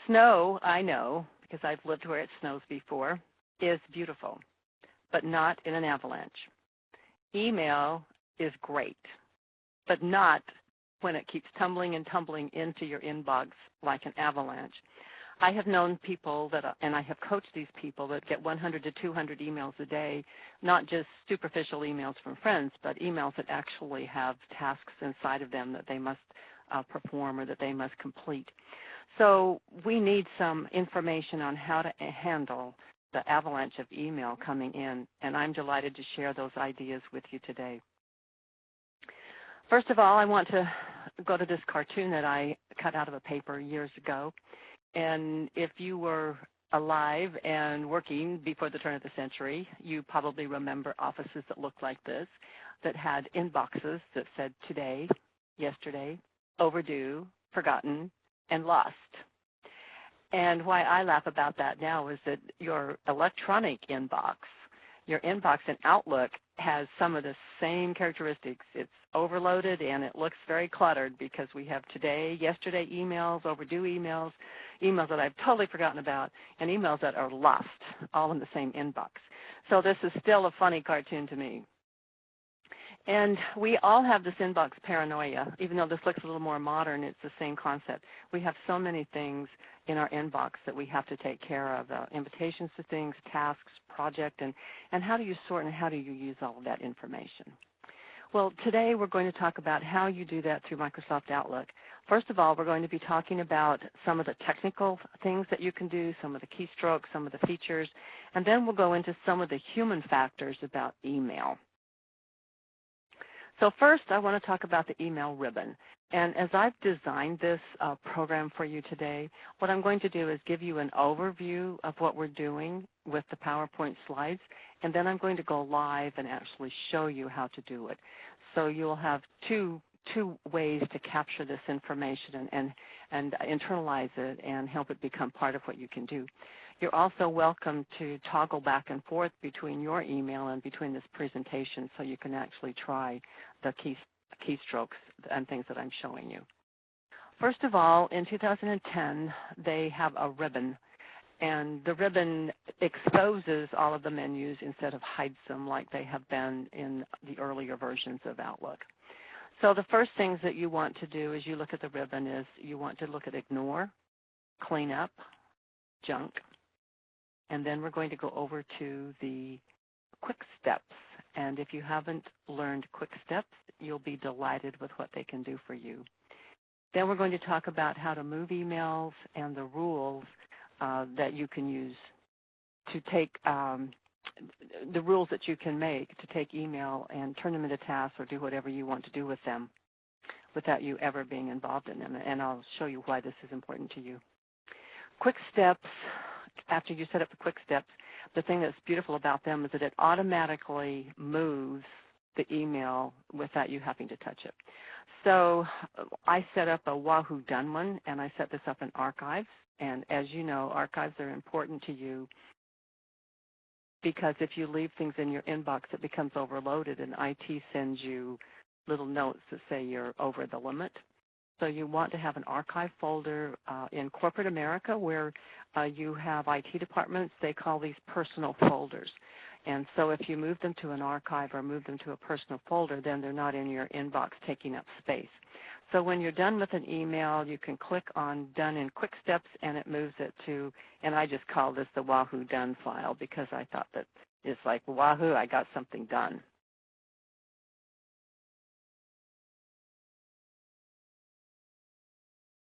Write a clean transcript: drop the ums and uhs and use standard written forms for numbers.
Snow, I know, because I've lived where it snows before, is beautiful, but not in an avalanche. Email is great, but not when it keeps tumbling and tumbling into your inbox like an avalanche. I have known people and I have coached these people that get 100 to 200 emails a day, not just superficial emails from friends, but emails that actually have tasks inside of them that they must perform or that they must complete. So we need some information on how to handle the avalanche of email coming in, and I'm delighted to share those ideas with you today. First of all, I want to go to this cartoon that I cut out of a paper years ago. And if you were alive and working before the turn of the century, you probably remember offices that looked like this, that had inboxes that said today, yesterday, overdue, forgotten, and lost. And why I laugh about that now is that your electronic inbox, your inbox in Outlook, has some of the same characteristics. It's overloaded and it looks very cluttered because we have today, yesterday emails, overdue emails, emails that I've totally forgotten about, and emails that are lost, all in the same inbox. So this is still a funny cartoon to me. And we all have this inbox paranoia. Even though this looks a little more modern, it's the same concept. We have so many things in our inbox that we have to take care of, invitations to things, tasks, project, and how do you sort and how do you use all of that information? Well, today we're going to talk about how you do that through Microsoft Outlook. First of all, we're going to be talking about some of the technical things that you can do, some of the keystrokes, some of the features, and then we'll go into some of the human factors about email. So first, I want to talk about the email ribbon. And as I've designed this program for you today, what I'm going to do is give you an overview of what we're doing with the PowerPoint slides, and then I'm going to go live and actually show you how to do it. So you'll have two ways to capture this information and internalize it and help it become part of what you can do. You're also welcome to toggle back and forth between your email and between this presentation so you can actually try the keystrokes and things that I'm showing you. First of all, in 2010, they have a ribbon, and the ribbon exposes all of the menus instead of hides them like they have been in the earlier versions of Outlook. So the first things that you want to do as you look at the ribbon is you want to look at Ignore, Clean Up, Junk, and then we're going to go over to the Quick Steps. And if you haven't learned Quick Steps, you'll be delighted with what they can do for you. Then we're going to talk about how to move emails and the rules that you can use to take the rules that you can make to take email and turn them into tasks or do whatever you want to do with them without you ever being involved in them. And I'll show you why this is important to you. Quick Steps, after you set up the Quick Steps, the thing that's beautiful about them is that it automatically moves the email without you having to touch it. So I set up a Wahoo Done one, and I set this up in Archives. And as you know, archives are important to you because if you leave things in your inbox, it becomes overloaded, and IT sends you little notes that say you're over the limit. So you want to have an archive folder in corporate America where you have IT departments. They call these personal folders. And so if you move them to an archive or move them to a personal folder, then they're not in your inbox taking up space. So when you're done with an email, you can click on Done in Quick Steps, and it moves it to, and I just call this the Wahoo Done file because I thought that it's like, Wahoo, I got something done.